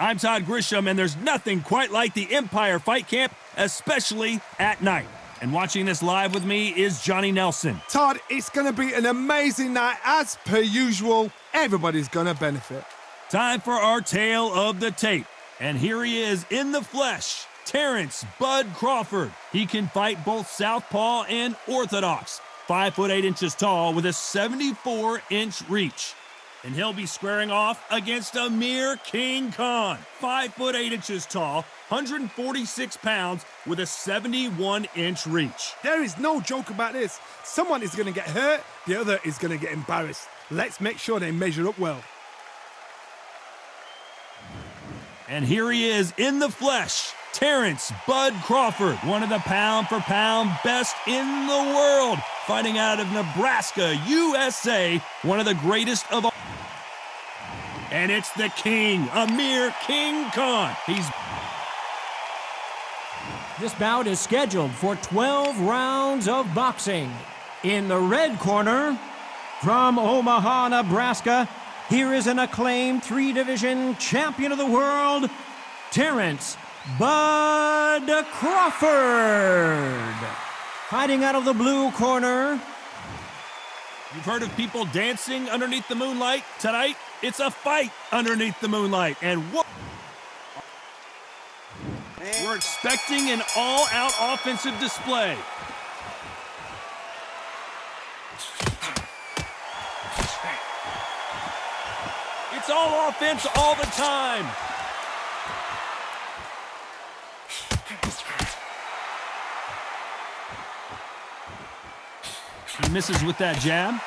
I'm Todd Grisham, and there's nothing quite like the Empire Fight Camp, especially at night. And watching this live with me is Johnny Nelson. Todd, it's going to be an amazing night. As per usual, everybody's going to benefit. Time for our tale of the tape. And here he is in the flesh, Terence Bud Crawford. He can fight both southpaw and orthodox. 5 foot 8 inches tall with a 74-inch reach. And he'll be squaring off against Amir Khan. 5 foot 8 inches tall, 146 pounds with a 71-inch reach. There is no joke about this. Someone is going to get hurt, the other is going to get embarrassed. Let's make sure they measure up well. And here he is in the flesh, Terence Bud Crawford, one of the pound-for-pound best in the world, fighting out of Nebraska, USA, one of the greatest of all. And it's the king, Amir Khan. This bout is scheduled for 12 rounds of boxing. In the red corner, from Omaha, Nebraska, here is an acclaimed 3-division champion of the world, Terence Bud Crawford. Fighting out of the blue corner. You've heard of people dancing underneath the moonlight? Tonight, it's a fight underneath the moonlight. And what? We're expecting an all-out offensive display. It's all offense all the time. He misses with that jab.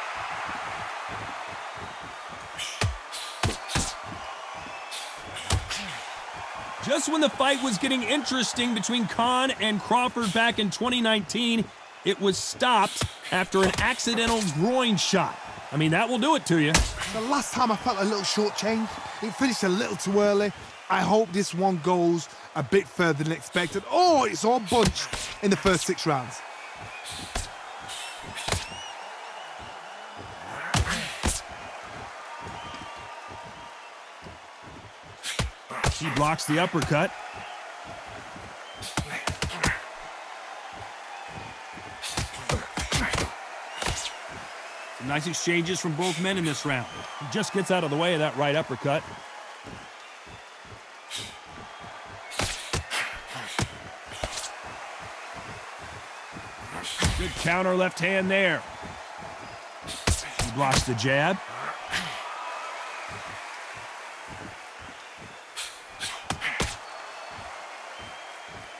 Just when the fight was getting interesting between Khan and Crawford back in 2019, it was stopped after an accidental groin shot. I mean, that will do it to you. The last time I felt a little shortchanged, it finished a little too early. I hope this one goes a bit further than expected. Oh, it's all bunched in the first 6 rounds. He blocks the uppercut. Some nice exchanges from both men in this round. He just gets out of the way of that right uppercut. Good counter left hand there. He blocks the jab.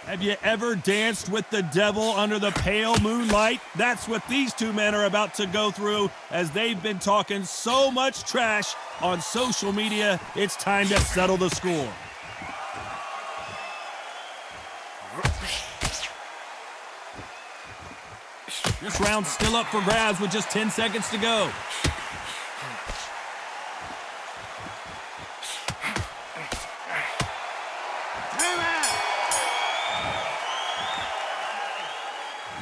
Have you ever danced with the devil under the pale moonlight? That's what these two men are about to go through as they've been talking so much trash on social media. It's time to settle the score. This round's still up for grabs with just 10 seconds to go.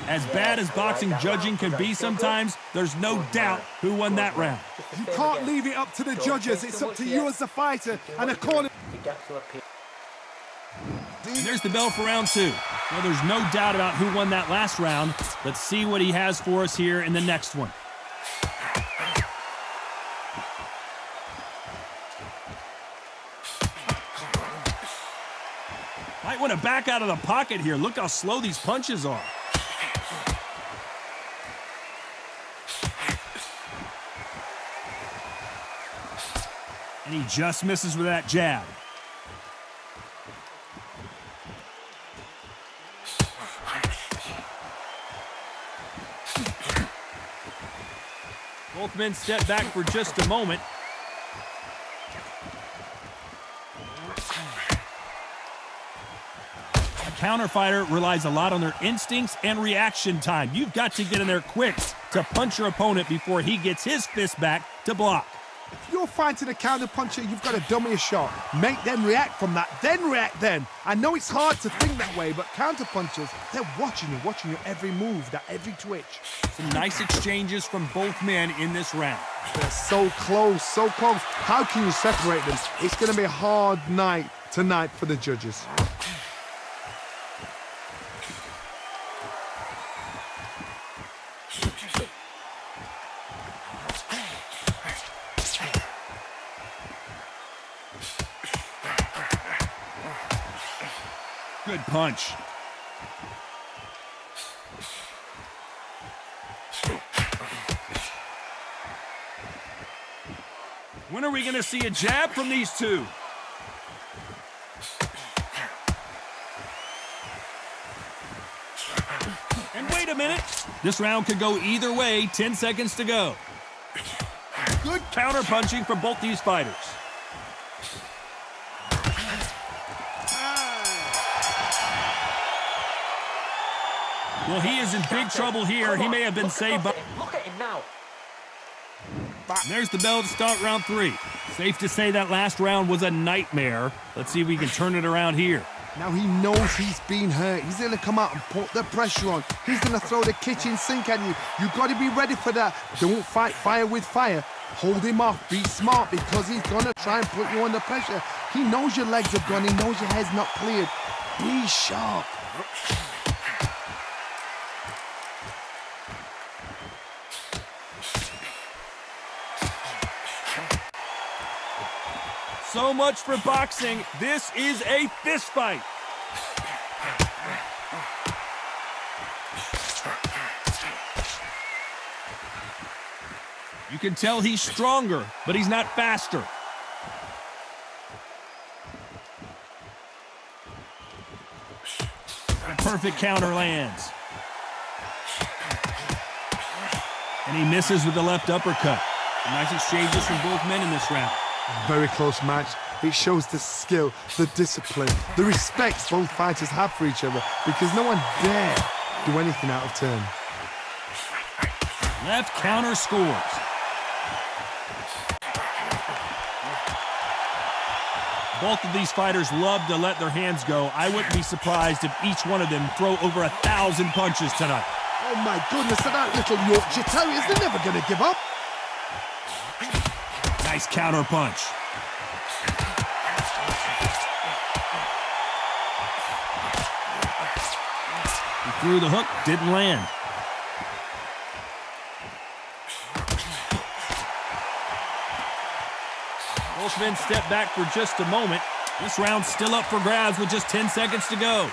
As bad as boxing judging can be sometimes, there's no doubt who won that round. You can't leave it up to the judges. It's up to you as the fighter. And according... And there's the bell for round 2. Well, there's no doubt about who won that last round. Let's see what he has for us here in the next one. Might want to back out of the pocket here. Look how slow these punches are. And he just misses with that jab. Both men step back for just a moment. A counter fighter relies a lot on their instincts and reaction time. You've got to get in there quick to punch your opponent before he gets his fist back to block. If you're fighting a counter puncher, you've got to dummy a shot. Make them react from that, then react then. I know it's hard to think that way, but counter punchers, they're watching your every move, that every twitch. Some nice exchanges from both men in this round. They're so close, so close. How can you separate them? It's going to be a hard night tonight for the judges. Good punch. When are we going to see a jab from these two? And wait a minute. This round could go either way. 10 seconds to go. Good counter punching from both these fighters. Well, he is in big trouble here. He may have been saved by... Look at him now. And there's the bell to start round 3. Safe to say that last round was a nightmare. Let's see if we can turn it around here. Now he knows he's been hurt. He's going to come out and put the pressure on. He's going to throw the kitchen sink at you. You've got to be ready for that. Don't fight fire with fire. Hold him off. Be smart because he's going to try and put you under pressure. He knows your legs have gone. He knows your head's not cleared. Be sharp. So much for boxing. This is a fist fight. You can tell he's stronger, but he's not faster. A perfect counter lands. And he misses with the left uppercut. Nice exchanges from both men in this round. Very close match. It shows the skill, the discipline, the respect both fighters have for each other because no one dare do anything out of turn. Left counter scores. Both of these fighters love to let their hands go. I wouldn't be surprised if each one of them throw over 1,000 punches tonight. Oh my goodness, that little Yorkshire Terriers, they're never going to give up. Nice counter punch. He threw the hook, didn't land. Both men step back for just a moment. This round's still up for grabs with just 10 seconds to go.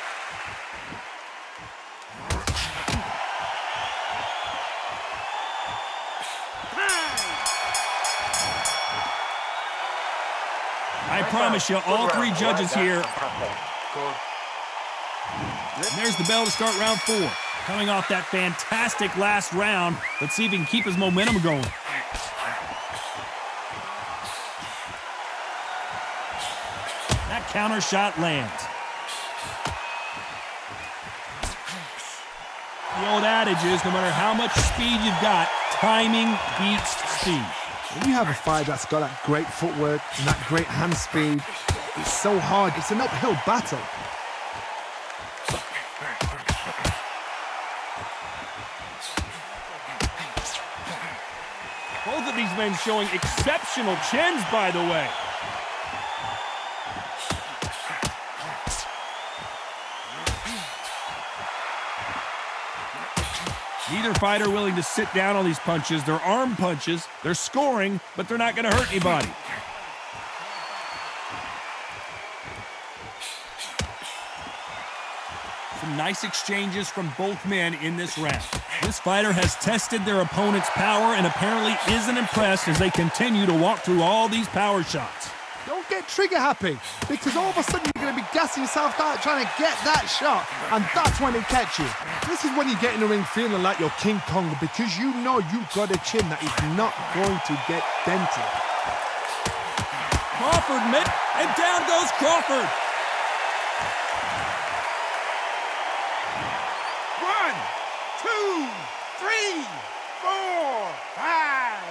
I promise you, all three judges here. And there's the bell to start round 4. Coming off that fantastic last round, let's see if he can keep his momentum going. That counter shot lands. The old adage is, no matter how much speed you've got, timing beats speed. When you have a fight that's got that great footwork and that great hand speed, it's so hard. It's an uphill battle. Both of these men showing exceptional chins, by the way. Neither fighter willing to sit down on these punches. They're arm punches. They're scoring, but they're not going to hurt anybody. Some nice exchanges from both men in this round. This fighter has tested their opponent's power and apparently isn't impressed as they continue to walk through all these power shots. Don't get trigger happy, because all of a sudden you're going to be gassing yourself out trying to get that shot, and that's when it catch you. This is when you get in the ring feeling like you're King Kong, because you know you've got a chin that is not going to get dented. Crawford met, and down goes Crawford. 1, 2, 3, 4, 5.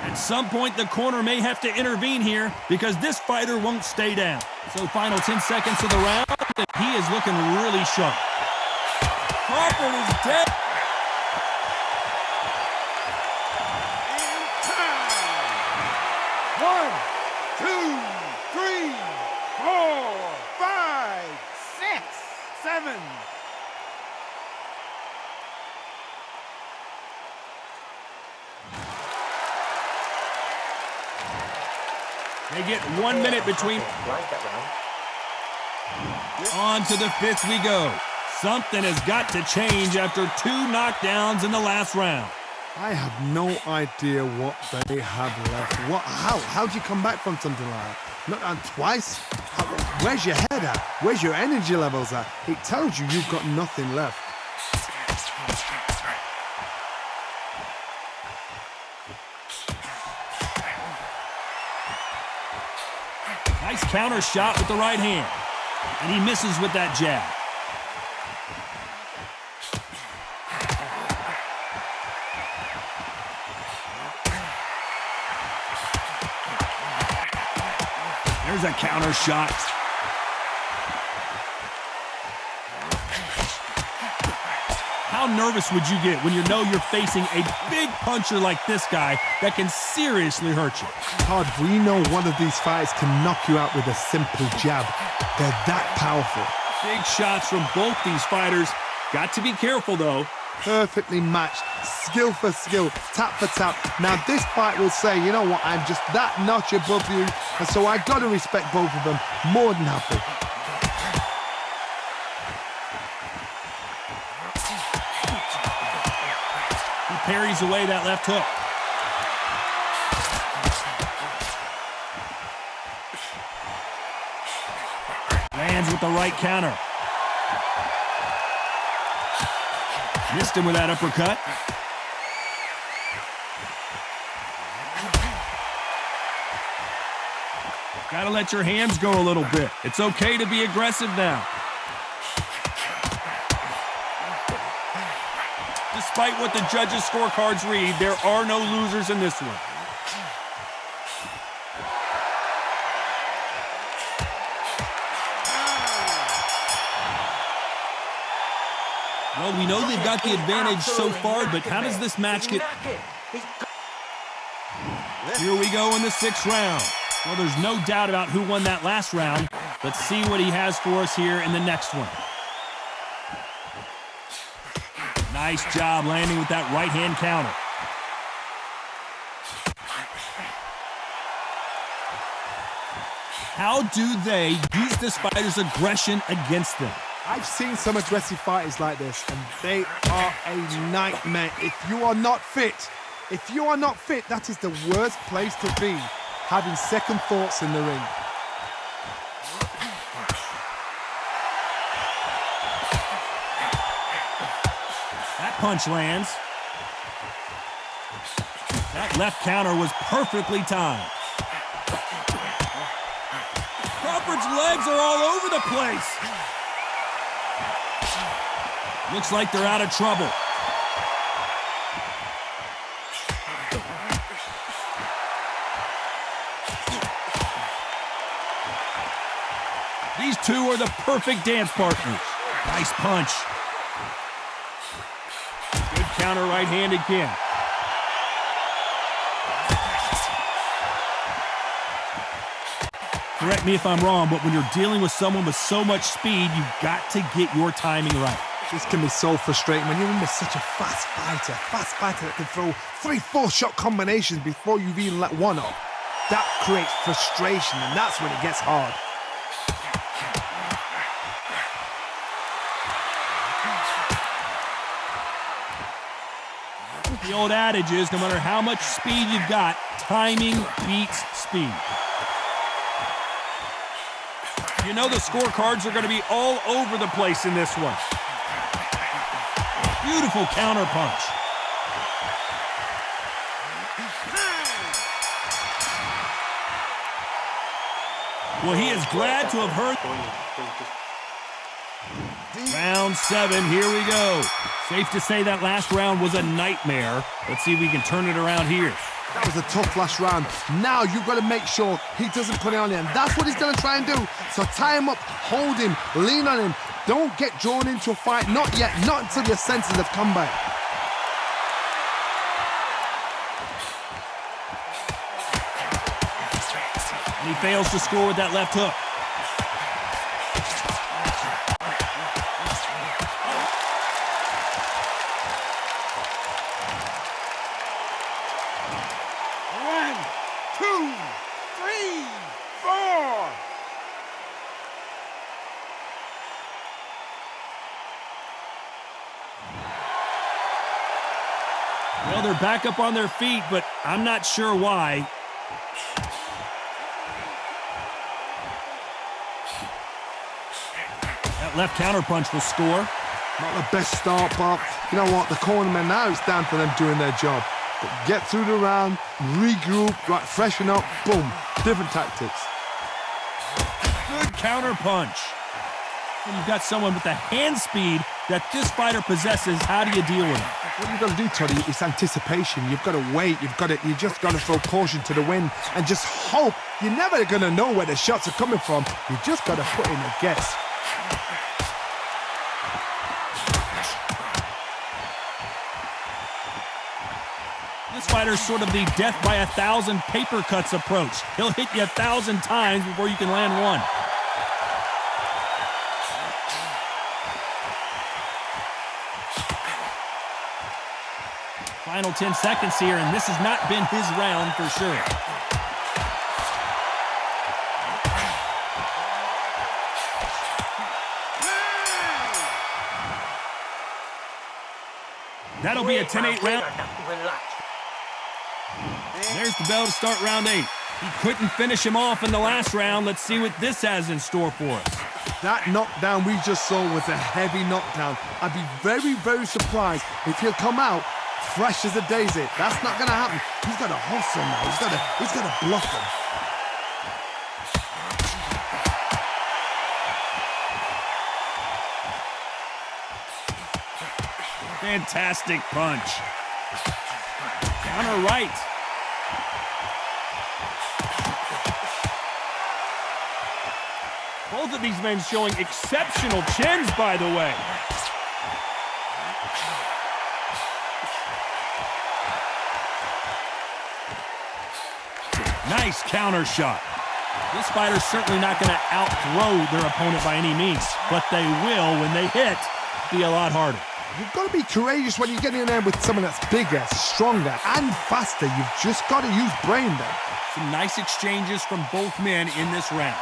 At some point, the corner may have to intervene here because this fighter won't stay down. So final 10 seconds of the round. He is looking really sharp. Crawford is dead. One, two, three, four, five, six, seven. They get 1 minute between. On to the 5th we go. Something has got to change after 2 knockdowns in the last round. I have no idea what they have left. How do you come back from something like that? Not done twice? Where's your head at? Where's your energy levels at? It tells you you've got nothing left. Nice counter shot with the right hand. And he misses with that jab. There's a counter shot. How nervous would you get when you know you're facing a big puncher like this guy that can seriously hurt you? Todd, we know one of these fighters can knock you out with a simple jab. They're that powerful. Big shots from both these fighters. Got to be careful, though. Perfectly matched, skill for skill, tap for tap. Now this fight will say, you know what, I'm just that notch above you, and so I got to respect both of them more than happy. He parries away that left hook. Lands with the right counter. Missed him with that uppercut. Gotta let your hands go a little bit. It's okay to be aggressive now. Despite what the judges' scorecards read, there are no losers in this one. Well, we know they've got the advantage so far, but how does this match get... Here we go in the 6th round. Well, there's no doubt about who won that last round. Let's see what he has for us here in the next one. Nice job landing with that right-hand counter. How do they use this fighter's aggression against them? I've seen some aggressive fighters like this, and they are a nightmare. If you are not fit, that is the worst place to be, having second thoughts in the ring. That punch lands. That left counter was perfectly timed. Crawford's legs are all over the place. Looks like they're out of trouble. These two are the perfect dance partners. Nice punch. Good counter right hand again. Correct me if I'm wrong, but when you're dealing with someone with so much speed, you've got to get your timing right. This can be so frustrating when you're in with such a fast fighter that can throw 3-4 shot combinations before you've even let one off. That creates frustration, and that's when it gets hard. The old adage is, no matter how much speed you've got, timing beats speed. You know the scorecards are going to be all over the place in this one. Beautiful counter punch. Well, he is glad to have heard. Round 7, here we go. Safe to say that last round was a nightmare. Let's see if we can turn it around here. That was a tough last round. Now you've got to make sure he doesn't put it on him. That's what he's going to try and do. So tie him up, hold him, lean on him. Don't get drawn into a fight. Not yet. Not until your senses have come back. And he fails to score with that left hook. Well, they're back up on their feet, but I'm not sure why. That left counterpunch will score. Not the best start, but you know what? The cornermen now, it's down to them doing their job. But get through the round, regroup, right, freshen up, boom. Different tactics. Good counterpunch. When you've got someone with the hand speed that this fighter possesses, how do you deal with it? What you've got to do, Toddy, is anticipation. You've got to wait. You just got to throw caution to the wind and just hope. You're never going to know where the shots are coming from. You just got to put in a guess. This fighter's sort of the death by 1,000 paper cuts approach. He'll hit you 1,000 times before you can land one. Final 10 seconds here, and this has not been his round for sure. That'll be a 10-8 round. There's the bell to start round 8. He couldn't finish him off in the last round. Let's see what this has in store for us. That knockdown we just saw was a heavy knockdown. I'd be very, very surprised if he'll come out fresh as a daisy. That's not going to happen. He's got to hustle now. He's got to bluff him. Fantastic punch. Counter right. Both of these men showing exceptional chins, by the way. Nice counter shot. This fighter's certainly not going to outthrow their opponent by any means, but they will, when they hit, be a lot harder. You've got to be courageous when you get in there with someone that's bigger, stronger, and faster. You've just got to use brain there. Some nice exchanges from both men in this round.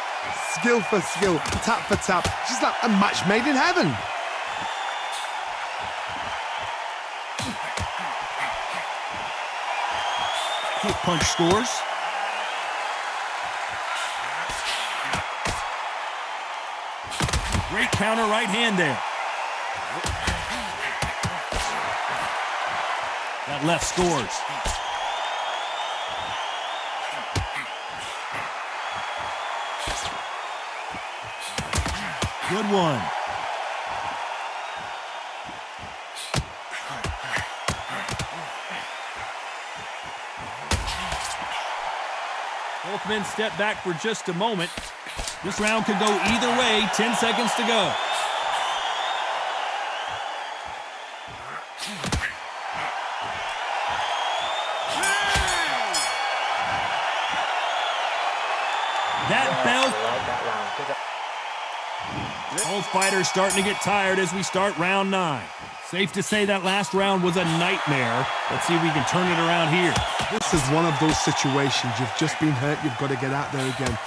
Skill for skill, tap for tap. Just like a match made in heaven. Kick punch scores. Great counter right hand there. That left scores. Good one. Both men step back for just a moment. This round could go either way. 10 seconds to go. That bell. Both fighters starting to get tired as we start round 9. Safe to say that last round was a nightmare. Let's see if we can turn it around here. This is one of those situations. You've just been hurt. You've got to get out there again.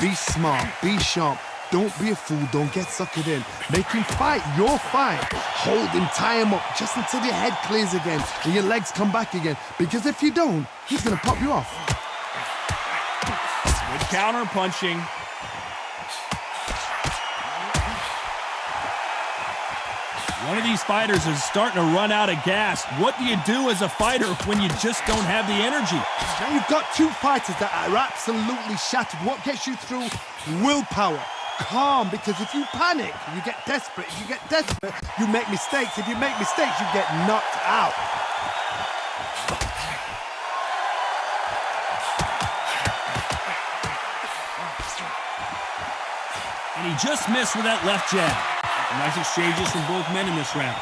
Be smart. Be sharp. Don't be a fool. Don't get suckered in. Make him fight your fight. Hold him. Tie him up just until your head clears again and your legs come back again. Because if you don't, he's going to pop you off. Good counter punching. One of these fighters is starting to run out of gas. What do you do as a fighter when you just don't have the energy? Now you've got two fighters that are absolutely shattered. What gets you through? Willpower. Calm, because if you panic, you get desperate. If you get desperate, you make mistakes. If you make mistakes, you get knocked out. He just missed with that left jab. Nice exchanges from both men in this round.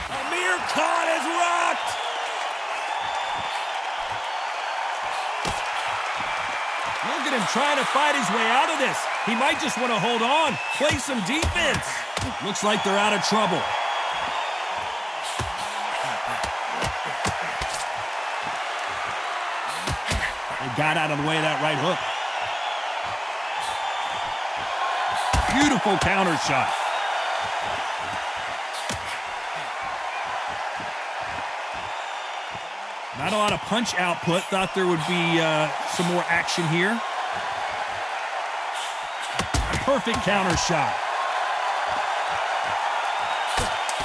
Amir Khan is rocked! Look at him trying to fight his way out of this. He might just want to hold on, play some defense. Looks like they're out of trouble. They got out of the way of that right hook. Beautiful counter shot. Not a lot of punch output. Thought there would be some more action here. Perfect counter shot.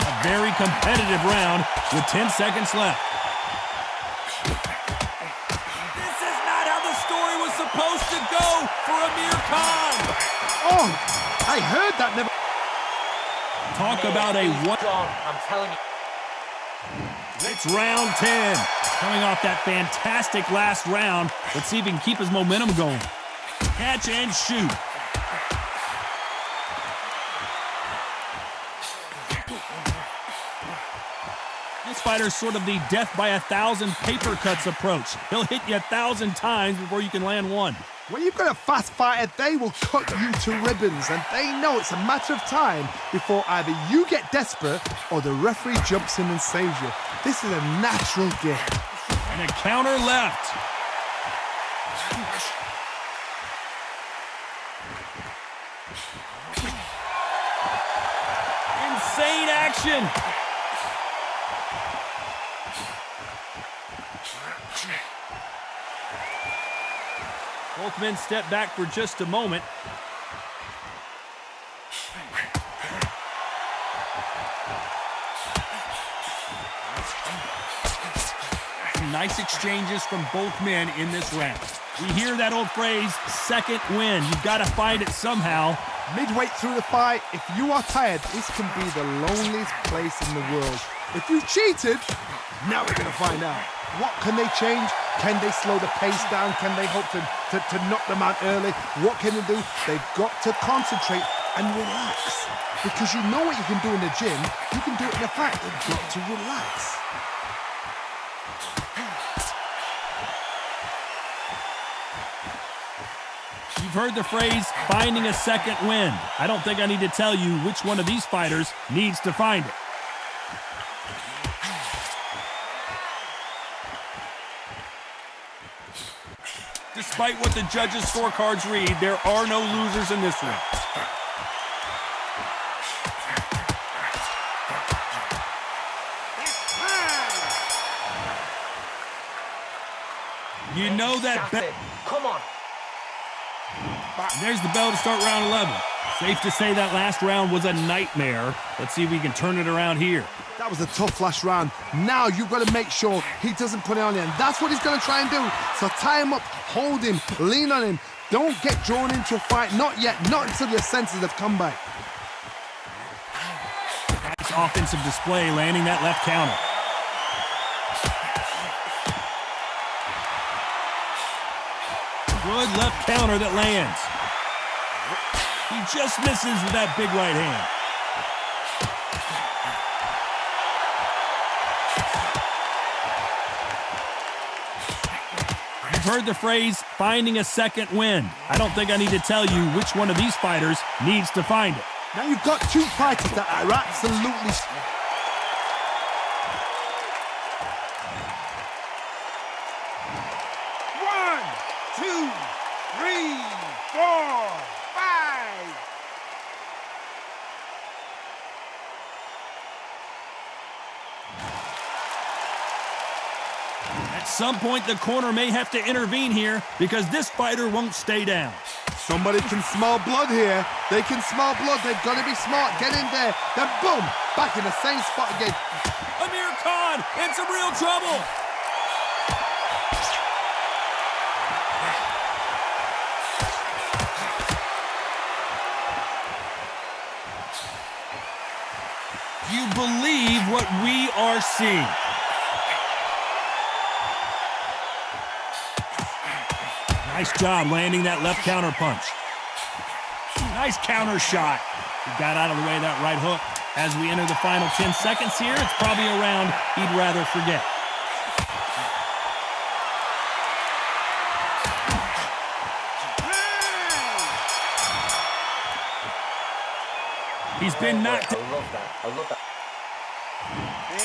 A very competitive round with 10 seconds left. This is not how the story was supposed to go for Amir Khan. Oh, I heard that. Never. Talk about a one. I'm telling you. It's round 10. Coming off that fantastic last round. Let's see if he can keep his momentum going. Catch and shoot. This fighter's sort of the death by 1,000 paper cuts approach. He'll hit you 1,000 times before you can land one. When you've got a fast fighter, they will cut you to ribbons, and they know it's a matter of time before either you get desperate or the referee jumps in and saves you. This is a natural gift. And a counter left. Insane action. Both men step back for just a moment. Nice exchanges from both men in this round. We hear that old phrase, second win. You've got to find it somehow. Midway through the fight, if you are tired, this can be the loneliest place in the world. If you cheated, now we're going to find out. What can they change? Can they slow the pace down? Can they hope to knock them out early? What can they do? They've got to concentrate and relax. Because you know what you can do in the gym, you can do it in a fight. You've got to relax. You've heard the phrase, finding a second wind. I don't think I need to tell you which one of these fighters needs to find it. Despite what the judges' scorecards read, there are no losers in this round. You know that. Come on. And there's the bell to start round 11. Safe to say that last round was a nightmare. Let's see if we can turn it around here. That was a tough last round. Now you've got to make sure he doesn't put it on you. And that's what he's going to try and do. So tie him up, hold him, lean on him. Don't get drawn into a fight. Not yet. Not until your senses have come back. Nice offensive display, landing that left counter. Good left counter that lands. He just misses with that big right hand. You've heard the phrase, finding a second wind. I don't think I need to tell you which one of these fighters needs to find it. Now you've got two fighters that are absolutely... At some point, the corner may have to intervene here because this fighter won't stay down. Somebody can smell blood here. They can smell blood. They've got to be smart. Get in there. Then boom, back in the same spot again. Amir Khan in some real trouble. Do you believe what we are seeing? Nice job landing that left counter punch. Nice counter shot. He got out of the way of that right hook. As we enter the final 10 seconds here, it's probably a round he'd rather forget. He's been knocked I love that. I love that.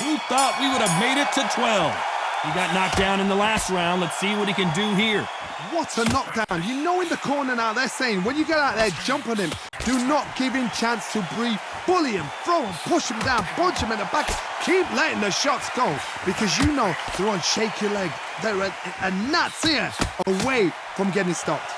Who thought we would have made it to 12? He got knocked down in the last round. Let's see what he can do here. What a knockdown. You know in the corner now, they're saying, when you get out there, jump on him. Do not give him chance to breathe. Bully him, throw him, push him down, punch him in the back. Keep letting the shots go because you know they're on shaky leg. They're a gnat's ear away from getting stopped.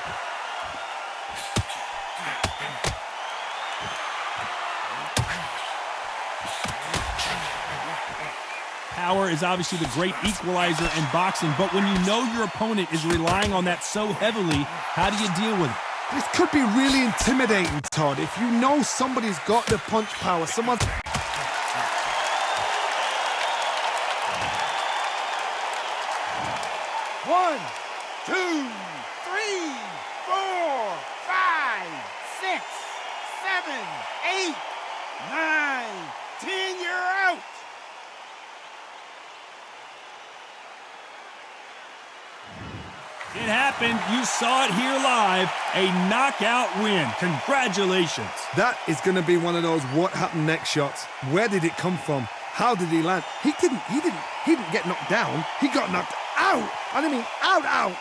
Power is obviously the great equalizer in boxing, but when you know your opponent is relying on that so heavily, how do you deal with it? This could be really intimidating, Todd. If you know somebody's got the punch power, someone's... 1, 2, 3, 4, 5, 6, 7, 8, 9, 10, you're out! It happened. You saw it here live. A knockout win. Congratulations. That is going to be one of those what happened next shots. Where did it come from? How did he land? He didn't get knocked down. He got knocked out. And I mean out.